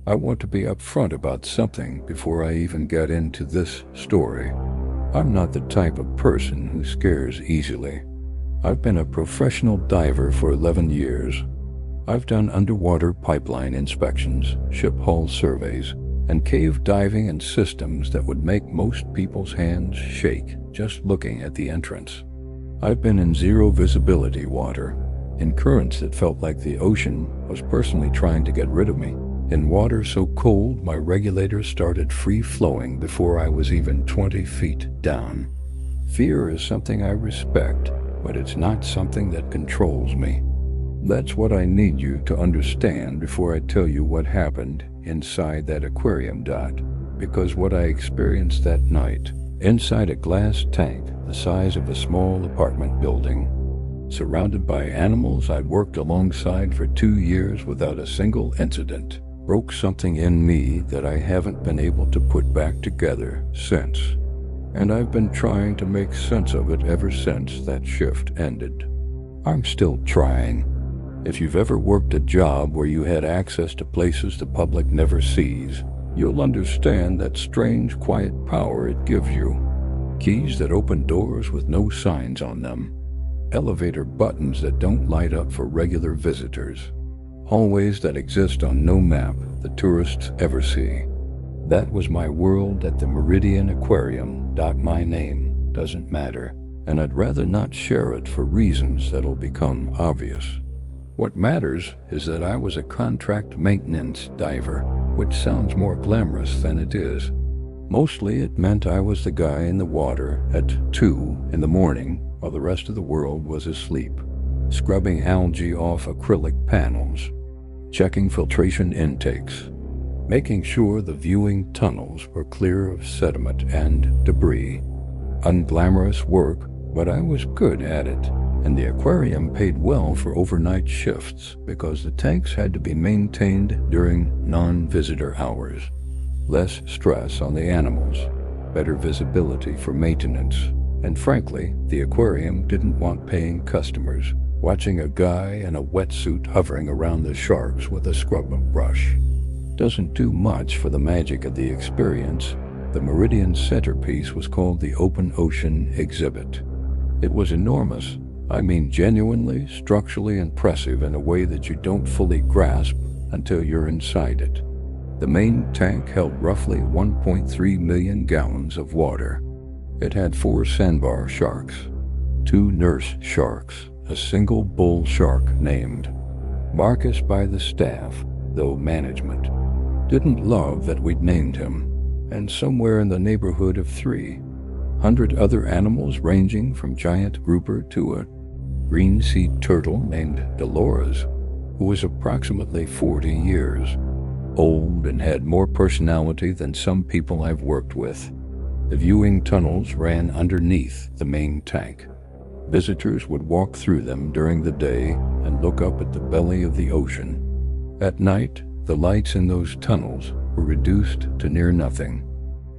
I want to be upfront about something before I even get into this story. I'm not the type of person who scares easily. I've been a professional diver for 11 years. I've done underwater pipeline inspections, ship hull surveys, and cave diving in systems that would make most people's hands shake just looking at the entrance. I've been in zero visibility water, in currents that felt like the ocean was personally trying to get rid of me, in water so cold my regulators started free-flowing before I was even 20 feet down. Fear is something I respect, but it's not something that controls me. That's what I need you to understand before I tell you what happened inside that aquarium, because what I experienced that night, inside a glass tank the size of a small apartment building, surrounded by animals I'd worked alongside for 2 years without a single incident, broke something in me that I haven't been able to put back together since. And I've been trying to make sense of it ever since that shift ended. I'm still trying. If you've ever worked a job where you had access to places the public never sees, you'll understand that strange, quiet power it gives you. Keys that open doors with no signs on them. Elevator buttons that don't light up for regular visitors. Hallways that exist on no map the tourists ever see. That was my world at the Meridian Aquarium. My name doesn't matter, and I'd rather not share it for reasons that'll become obvious. What matters is that I was a contract maintenance diver, which sounds more glamorous than it is. Mostly it meant I was the guy in the water at 2 in the morning while the rest of the world was asleep, scrubbing algae off acrylic panels, checking filtration intakes, making sure the viewing tunnels were clear of sediment and debris. Unglamorous work, but I was good at it, and the aquarium paid well for overnight shifts because the tanks had to be maintained during non-visitor hours. Less stress on the animals, better visibility for maintenance, and frankly, the aquarium didn't want paying customers watching a guy in a wetsuit hovering around the sharks with a scrub brush. Doesn't do much for the magic of the experience. The Meridian centerpiece was called the Open Ocean Exhibit. It was enormous. I mean genuinely structurally impressive in a way that you don't fully grasp until you're inside it. The main tank held roughly 1.3 million gallons of water. It had 4 sandbar sharks, 2 nurse sharks, a single bull shark named Marcus by the staff, though management didn't love that we'd named him, and somewhere in the neighborhood of 300 other animals ranging from giant grouper to a green sea turtle named Dolores, who was approximately 40 years old and had more personality than some people I've worked with. The viewing tunnels ran underneath the main tank. Visitors would walk through them during the day and look up at the belly of the ocean. At night, the lights in those tunnels were reduced to near nothing.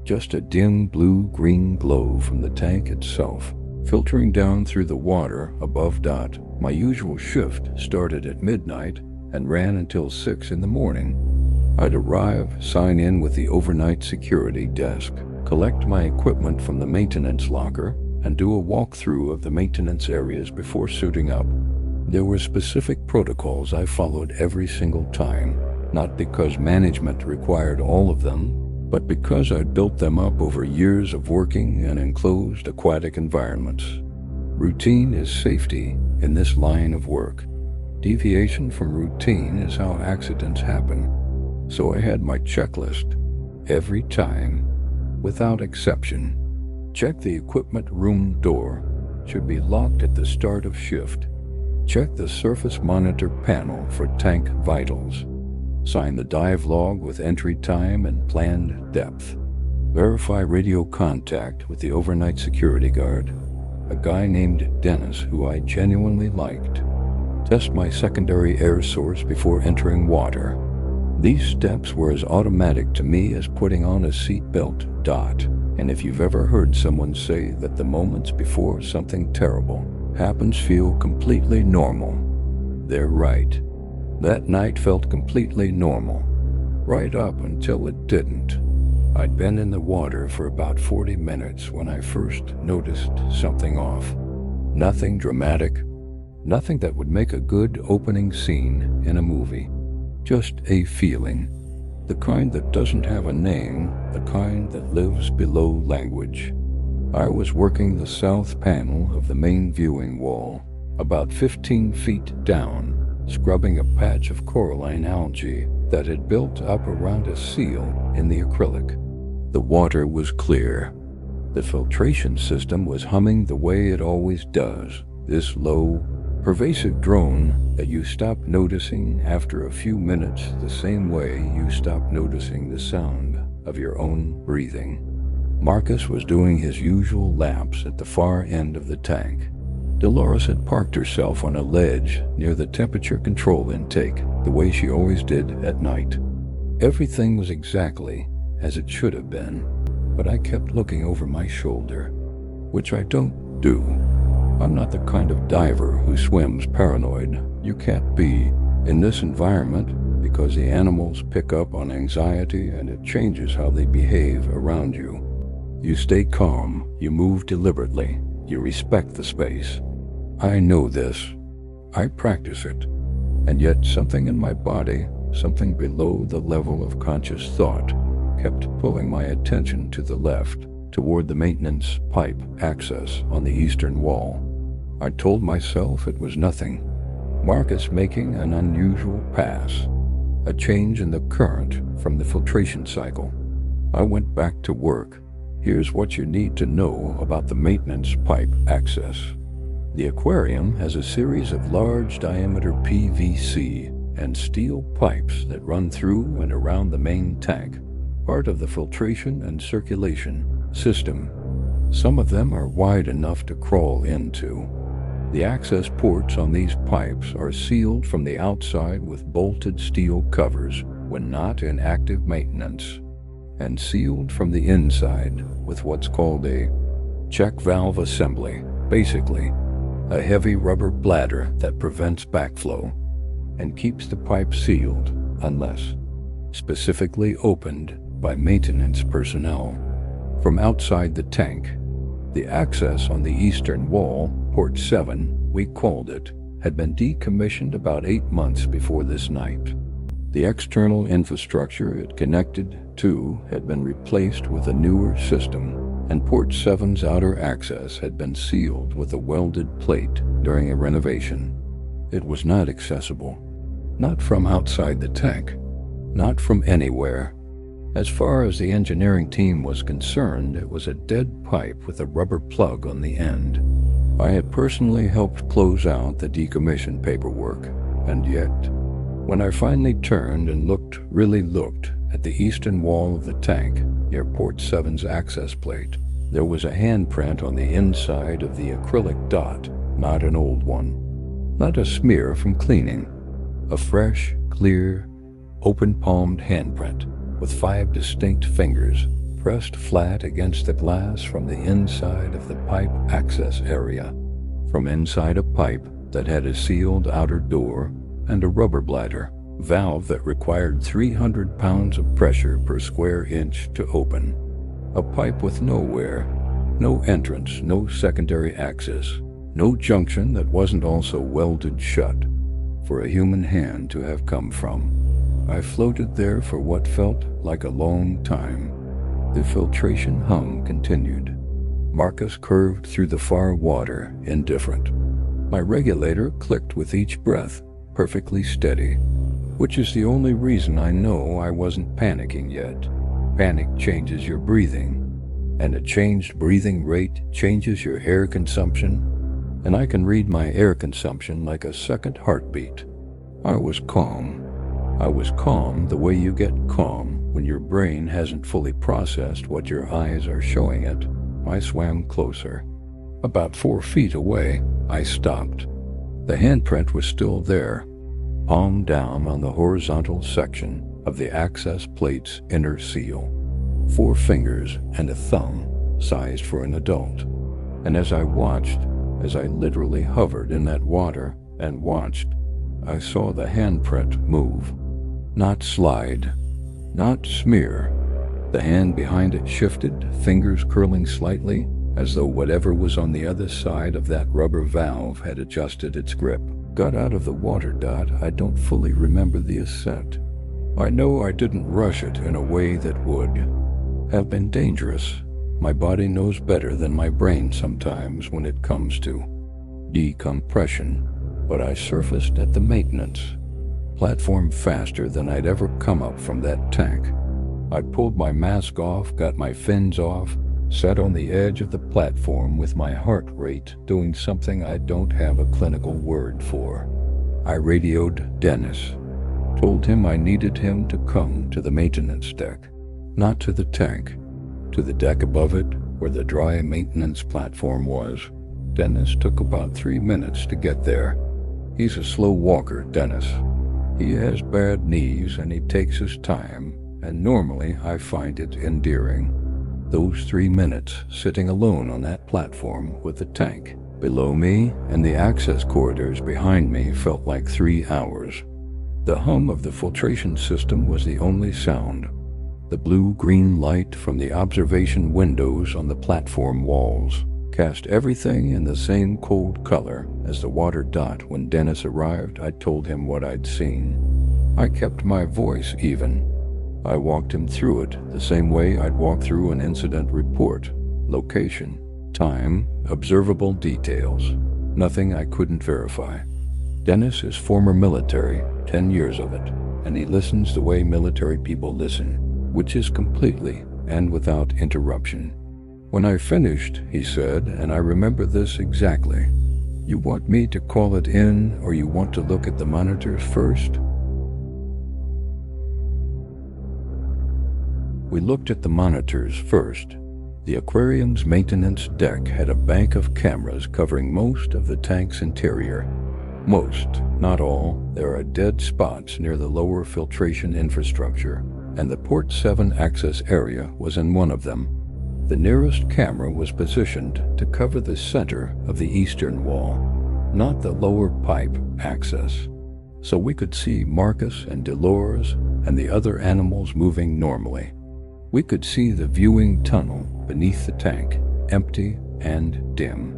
Just a dim blue-green glow from the tank itself, filtering down through the water above. My usual shift started at midnight and ran until 6 in the morning. I'd arrive, sign in with the overnight security desk, collect my equipment from the maintenance locker, and do a walkthrough of the maintenance areas before suiting up. There were specific protocols I followed every single time, not because management required all of them, but because I'd built them up over years of working in enclosed aquatic environments. Routine is safety in this line of work. Deviation from routine is how accidents happen. So I had my checklist every time, without exception. Check the equipment room door, should be locked at the start of shift. Check the surface monitor panel for tank vitals. Sign the dive log with entry time and planned depth. Verify radio contact with the overnight security guard, a guy named Dennis who I genuinely liked. Test my secondary air source before entering water. These steps were as automatic to me as putting on a seatbelt. And if you've ever heard someone say that the moments before something terrible happens feel completely normal, they're right. That night felt completely normal. right up until it didn't. I'd been in the water for about 40 minutes when I first noticed something off. Nothing dramatic, nothing that would make a good opening scene in a movie. Just a feeling. The kind that doesn't have a name, the kind that lives below language. I was working the south panel of the main viewing wall, about 15 feet down, scrubbing a patch of coralline algae that had built up around a seal in the acrylic. The water was clear. The filtration system was humming the way it always does, this low, pervasive drone that you stop noticing after a few minutes the same way you stop noticing the sound of your own breathing. Marcus was doing his usual laps at the far end of the tank. Dolores had parked herself on a ledge near the temperature control intake, the way she always did at night. Everything was exactly as it should have been, but I kept looking over my shoulder, which I don't do. I'm not the kind of diver who swims paranoid. You can't be in this environment because the animals pick up on anxiety and it changes how they behave around you. You stay calm, you move deliberately, you respect the space. I know this. I practice it. And yet something in my body, something below the level of conscious thought, kept pulling my attention to the left, toward the maintenance pipe access on the eastern wall. I told myself it was nothing. Marcus making an unusual pass, a change in the current from the filtration cycle. I went back to work. Here's what you need to know about the maintenance pipe access. The aquarium has a series of large diameter PVC and steel pipes that run through and around the main tank, part of the filtration and circulation system. Some of them are wide enough to crawl into. The access ports on these pipes are sealed from the outside with bolted steel covers when not in active maintenance, and sealed from the inside with what's called a check valve assembly, basically a heavy rubber bladder that prevents backflow and keeps the pipe sealed unless specifically opened by maintenance personnel. From outside the tank, the access on the eastern wall, port 7, we called it, had been decommissioned about 8 months before this night. The external infrastructure it connected to had been replaced with a newer system, and port 7's outer access had been sealed with a welded plate during a renovation. It was not accessible. Not from outside the tank. Not from anywhere. As far as the engineering team was concerned, it was a dead pipe with a rubber plug on the end. I had personally helped close out the decommissioned paperwork, and yet, when I finally turned and really looked at the eastern wall of the tank near port 7's access plate, there was a handprint on the inside of the acrylic dot, not an old one. Not a smear from cleaning. A fresh, clear, open-palmed handprint with 5 distinct fingers pressed flat against the glass from the inside of the pipe access area, from inside a pipe that had a sealed outer door and a rubber bladder valve that required 300 pounds of pressure per square inch to open. A pipe with nowhere, no entrance, no secondary access, no junction that wasn't also welded shut for a human hand to have come from. I floated there for what felt like a long time. The filtration hum continued. Marcus curved through the far water, indifferent. My regulator clicked with each breath, perfectly steady, which is the only reason I know I wasn't panicking yet. Panic changes your breathing, and a changed breathing rate changes your air consumption, and I can read my air consumption like a second heartbeat. I was calm. I was calm the way you get calm when your brain hasn't fully processed what your eyes are showing it. I swam closer. About 4 feet away, I stopped. The handprint was still there, palm down on the horizontal section of the access plate's inner seal. 4 fingers and a thumb, sized for an adult. And as I watched, as I literally hovered in that water and watched, I saw the handprint move. Not slide, not smear. The hand behind it shifted, fingers curling slightly, as though whatever was on the other side of that rubber valve had adjusted its grip. Got out of the water. I don't fully remember the ascent. I know I didn't rush it in a way that would have been dangerous. My body knows better than my brain sometimes when it comes to decompression, but I surfaced at the maintenance platform faster than I'd ever come up from that tank. I pulled my mask off, got my fins off, sat on the edge of the platform with my heart rate doing something I don't have a clinical word for. I radioed Dennis, told him I needed him to come to the maintenance deck, not to the tank, to the deck above it where the dry maintenance platform was. Dennis took about 3 minutes to get there. He's a slow walker, Dennis. He has bad knees and he takes his time, and normally I find it endearing. Those 3 minutes sitting alone on that platform with the tank below me and the access corridors behind me felt like 3 hours. The hum of the filtration system was the only sound. The blue-green light from the observation windows on the platform walls cast everything in the same cold color as the water dot. When Dennis arrived, I told him what I'd seen. I kept my voice even. I walked him through it the same way I'd walk through an incident report. Location, time, observable details. Nothing I couldn't verify. Dennis is former military, 10 years of it, and he listens the way military people listen, which is completely and without interruption. When I finished, he said, and I remember this exactly, "You want me to call it in, or you want to look at the monitors first?" We looked at the monitors first. The aquarium's maintenance deck had a bank of cameras covering most of the tank's interior. Most, not all. There are dead spots near the lower filtration infrastructure, and the Port 7 access area was in one of them. The nearest camera was positioned to cover the center of the eastern wall, not the lower pipe access, so we could see Marcus and Dolores and the other animals moving normally. We could see the viewing tunnel beneath the tank, empty and dim.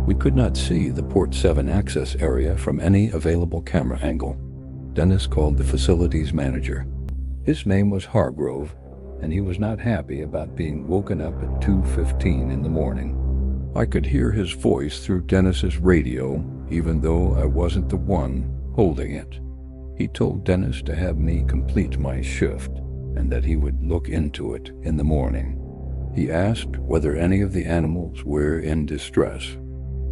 We could not see the Port 7 access area from any available camera angle. Dennis called the facilities manager. His name was Hargrove, and he was not happy about being woken up at 2:15 in the morning. I could hear his voice through Dennis's radio, even though I wasn't the one holding it. He told Dennis to have me complete my shift, and that he would look into it in the morning. He asked whether any of the animals were in distress.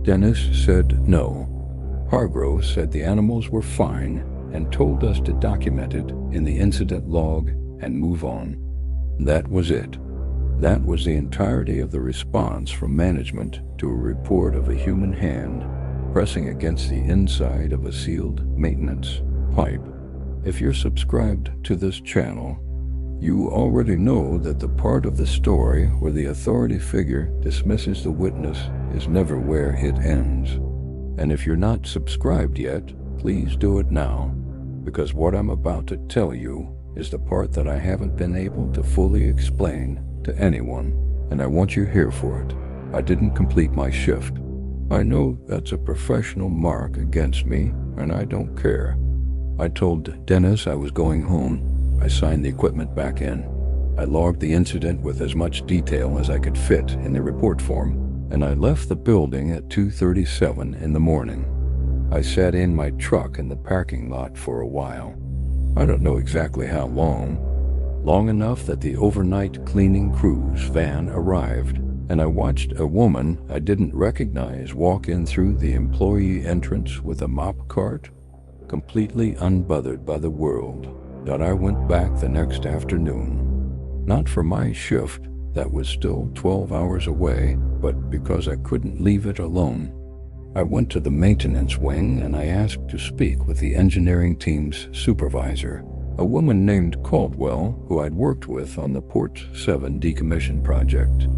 Dennis said no. Hargrove said the animals were fine and told us to document it in the incident log and move on. That was it. That was the entirety of the response from management to a report of a human hand pressing against the inside of a sealed maintenance pipe. If you're subscribed to this channel, you already know that the part of the story where the authority figure dismisses the witness is never where it ends. And if you're not subscribed yet, please do it now, because what I'm about to tell you is the part that I haven't been able to fully explain to anyone, and I want you here for it. I didn't complete my shift. I know that's a professional mark against me, and I don't care. I told Dennis I was going home. I signed the equipment back in. I logged the incident with as much detail as I could fit in the report form, and I left the building at 2:37 in the morning. I sat in my truck in the parking lot for a while. I don't know exactly how long. Long enough that the overnight cleaning crew's van arrived, and I watched a woman I didn't recognize walk in through the employee entrance with a mop cart, completely unbothered by the world. That I went back the next afternoon. Not for my shift, that was still 12 hours away, but because I couldn't leave it alone. I went to the maintenance wing and I asked to speak with the engineering team's supervisor, a woman named Caldwell who I'd worked with on the Port 7 decommission project.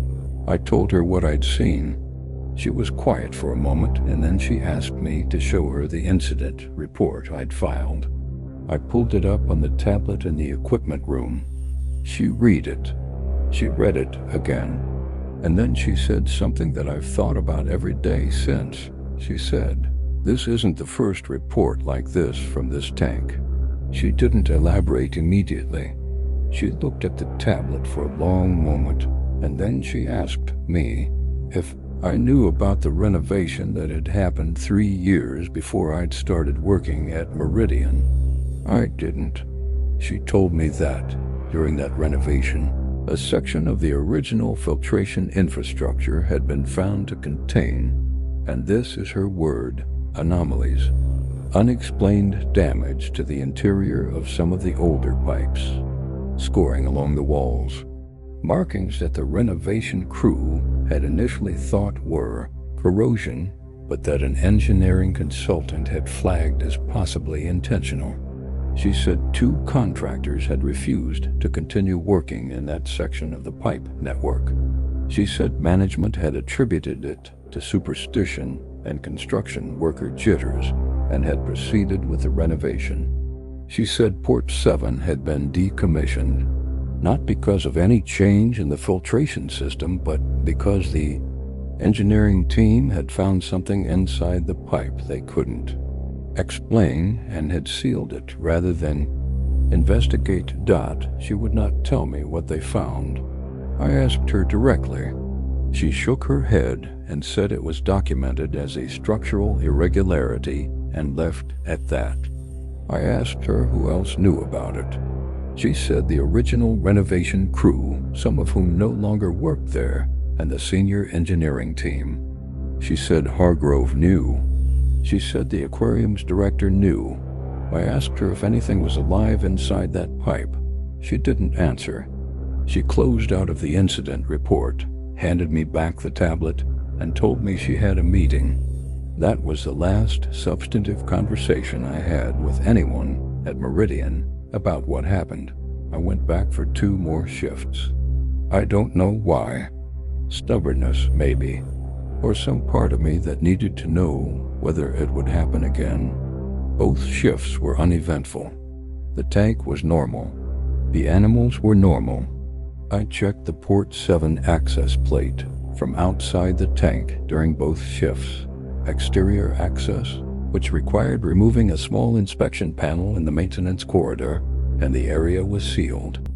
I told her what I'd seen. She was quiet for a moment, and then she asked me to show her the incident report I'd filed. I pulled it up on the tablet in the equipment room. She read it again, and then she said something that I've thought about every day since. She said, "This isn't the first report like this from this tank." She didn't elaborate immediately. She looked at the tablet for a long moment, and then she asked me if I knew about the renovation that had happened 3 years before I'd started working at Meridian. I didn't. She told me that, during that renovation, a section of the original filtration infrastructure had been found to contain, and this is her word, anomalies, unexplained damage to the interior of some of the older pipes, scoring along the walls, markings that the renovation crew had initially thought were corrosion, but that an engineering consultant had flagged as possibly intentional. She said 2 contractors had refused to continue working in that section of the pipe network. She said management had attributed it to superstition and construction worker jitters and had proceeded with the renovation. She said Port 7 had been decommissioned, not because of any change in the filtration system, but because the engineering team had found something inside the pipe they couldn't explain and had sealed it rather than investigate. She would not tell me what they found. I asked her directly. She shook her head and said it was documented as a structural irregularity and left at that. I asked her who else knew about it. She said the original renovation crew, some of whom no longer worked there, and the senior engineering team. She said Hargrove knew. She said the aquarium's director knew. I asked her if anything was alive inside that pipe. She didn't answer. She closed out of the incident report, handed me back the tablet, and told me she had a meeting. That was the last substantive conversation I had with anyone at Meridian about what happened. I went back for 2 more shifts. I don't know why. Stubbornness, maybe, or some part of me that needed to know whether it would happen again. Both shifts were uneventful. The tank was normal. The animals were normal. I checked the Port 7 access plate from outside the tank during both shifts. Exterior access, which required removing a small inspection panel in the maintenance corridor, and the area was sealed.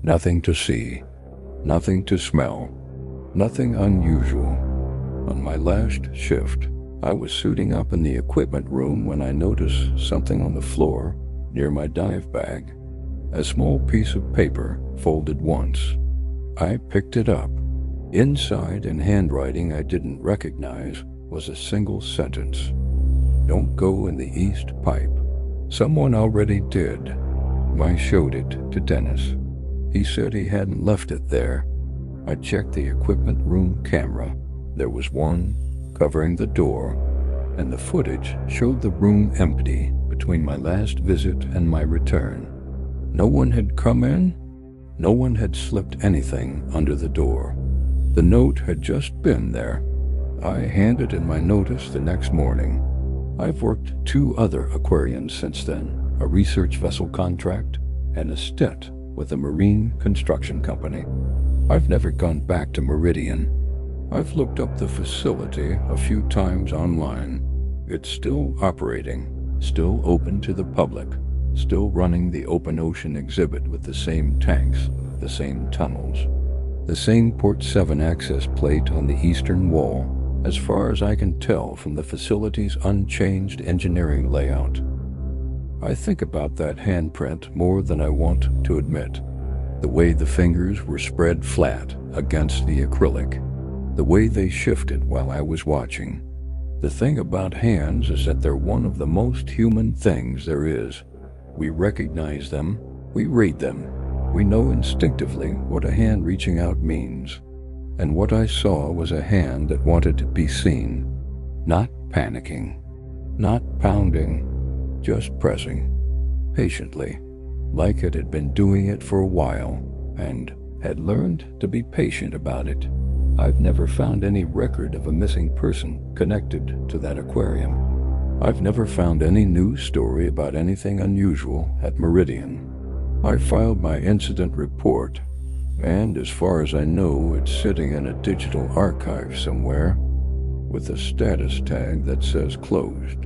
Nothing to see. Nothing to smell. Nothing unusual. On my last shift, I was suiting up in the equipment room when I noticed something on the floor near my dive bag. A small piece of paper folded once. I picked it up. Inside, in handwriting I didn't recognize, was a single sentence. "Don't go in the east pipe." Someone already did. I showed it to Dennis. He said he hadn't left it there. I checked the equipment room camera. There was one covering the door, and the footage showed the room empty between my last visit and my return. No one had come in. No one had slipped anything under the door. The note had just been there. I handed in my notice the next morning. I've worked 2 other aquariums since then, a research vessel contract and a stint with a marine construction company. I've never gone back to Meridian. I've looked up the facility a few times online. It's still operating, still open to the public, still running the open ocean exhibit with the same tanks, the same tunnels, the same Port 7 access plate on the eastern wall, as far as I can tell from the facility's unchanged engineering layout. I think about that handprint more than I want to admit. The way the fingers were spread flat against the acrylic. The way they shifted while I was watching. The thing about hands is that they're one of the most human things there is. We recognize them, we read them, we know instinctively what a hand reaching out means. And what I saw was a hand that wanted to be seen, not panicking, not pounding, just pressing, patiently, like it had been doing it for a while, and had learned to be patient about it. I've never found any record of a missing person connected to that aquarium. I've never found any news story about anything unusual at Meridian. I filed my incident report, and as far as I know, it's sitting in a digital archive somewhere with a status tag that says closed.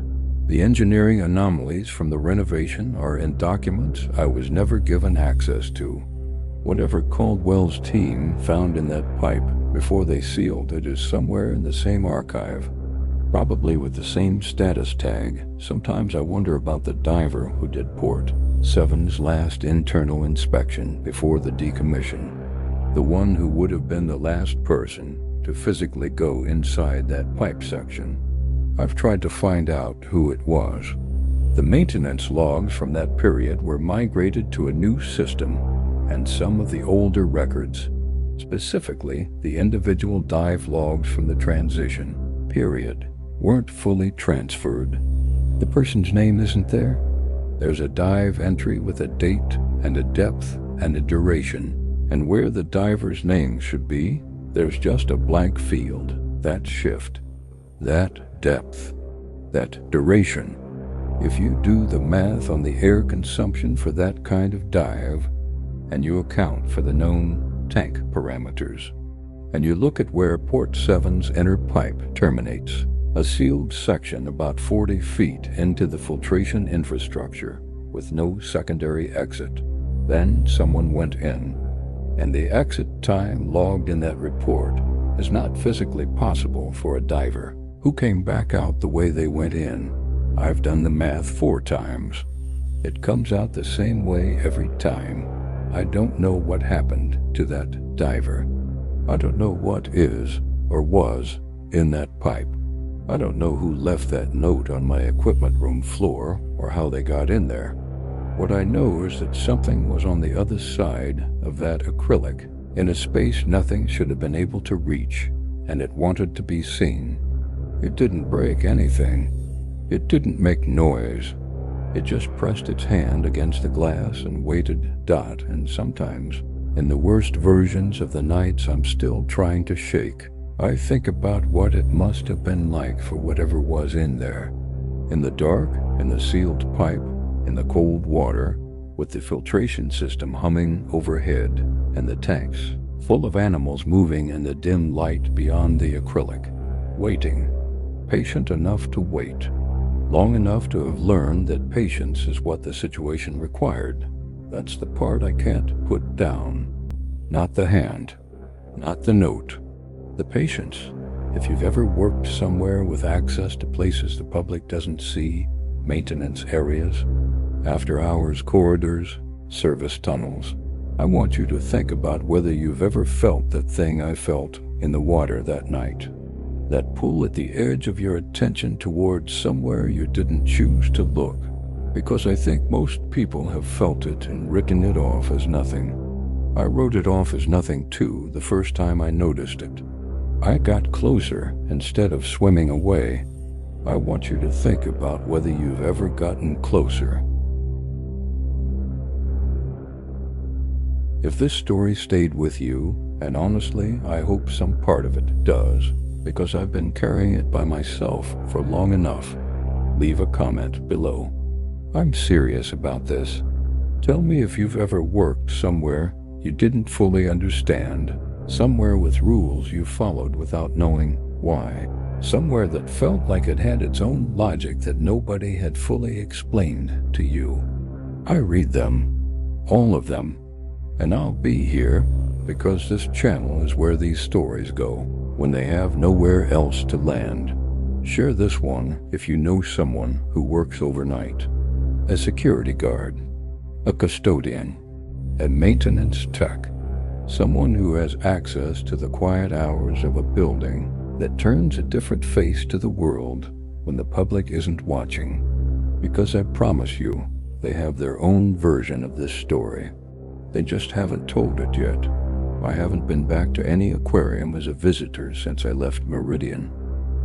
The engineering anomalies from the renovation are in documents I was never given access to. Whatever Caldwell's team found in that pipe before they sealed it is somewhere in the same archive, probably with the same status tag. Sometimes I wonder about the diver who did Port 7's last internal inspection before the decommission, the one who would have been the last person to physically go inside that pipe section. I've tried to find out who it was. The maintenance logs from that period were migrated to a new system, and some of the older records, specifically the individual dive logs from the transition period, weren't fully transferred. The person's name isn't there. There's a dive entry with a date and a depth and a duration, and where the diver's name should be, there's just a blank field. That shift, that depth, that duration. If you do the math on the air consumption for that kind of dive, and you account for the known tank parameters, and you look at where Port 7's inner pipe terminates, a sealed section about 40 feet into the filtration infrastructure with no secondary exit, then someone went in, and the exit time logged in that report is not physically possible for a diver who came back out the way they went in. I've done the math 4 times. It comes out the same way every time. I don't know what happened to that diver. I don't know what is or was in that pipe. I don't know who left that note on my equipment room floor or how they got in there. What I know is that something was on the other side of that acrylic in a space nothing should have been able to reach, and it wanted to be seen. It didn't break anything. It didn't make noise. It just pressed its hand against the glass and waited. And sometimes, in the worst versions of the nights I'm still trying to shake, I think about what it must have been like for whatever was in there. In the dark, in the sealed pipe, in the cold water, with the filtration system humming overhead, and the tanks full of animals moving in the dim light beyond the acrylic, waiting, patient enough to wait, long enough to have learned that patience is what the situation required. That's the part I can't put down. Not the hand, not the note, the patience. If you've ever worked somewhere with access to places the public doesn't see, maintenance areas, after-hours corridors, service tunnels, I want you to think about whether you've ever felt that thing I felt in the water that night. That pull at the edge of your attention towards somewhere you didn't choose to look. Because I think most people have felt it and written it off as nothing. I wrote it off as nothing too the first time I noticed it. I got closer instead of swimming away. I want you to think about whether you've ever gotten closer. If this story stayed with you, and honestly, I hope some part of it does, because I've been carrying it by myself for long enough, leave a comment below. I'm serious about this. Tell me if you've ever worked somewhere you didn't fully understand, somewhere with rules you followed without knowing why, somewhere that felt like it had its own logic that nobody had fully explained to you. I read them, all of them, and I'll be here because this channel is where these stories go when they have nowhere else to land. Share this one if you know someone who works overnight. A security guard, a custodian, a maintenance tech, someone who has access to the quiet hours of a building that turns a different face to the world when the public isn't watching. Because I promise you, they have their own version of this story. They just haven't told it yet. I haven't been back to any aquarium as a visitor since I left Meridian.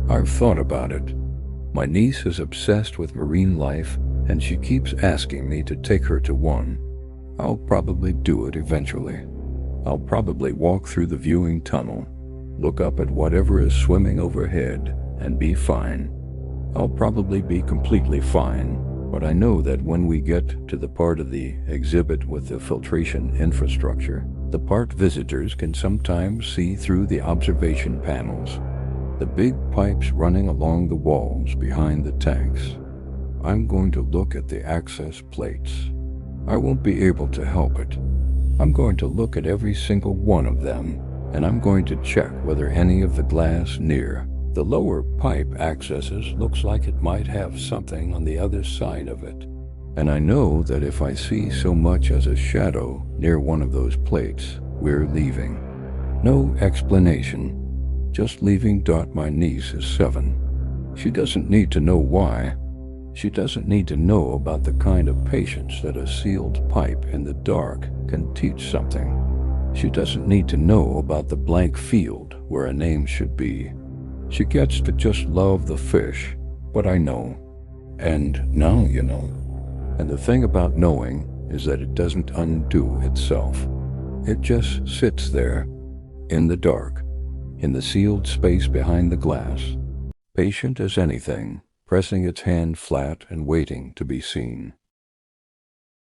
I've thought about it. My niece is obsessed with marine life, and she keeps asking me to take her to one. I'll probably do it eventually. I'll probably walk through the viewing tunnel, look up at whatever is swimming overhead, and be fine. I'll probably be completely fine But I know that when we get to the part of the exhibit with the filtration infrastructure, the part visitors can sometimes see through the observation panels, the big pipes running along the walls behind the tanks. I'm going to look at the access plates. I won't be able to help it. I'm going to look at every single one of them, and I'm going to check whether any of the glass near the lower pipe accesses looks like it might have something on the other side of it. And I know that if I see so much as a shadow near one of those plates, we're leaving. No explanation, just leaving. My niece is 7. She doesn't need to know why. She doesn't need to know about the kind of patience that a sealed pipe in the dark can teach something. She doesn't need to know about the blank field where a name should be. She gets to just love the fish, but I know. And now you know. And the thing about knowing is that it doesn't undo itself. It just sits there, in the dark, in the sealed space behind the glass, patient as anything, pressing its hand flat and waiting to be seen.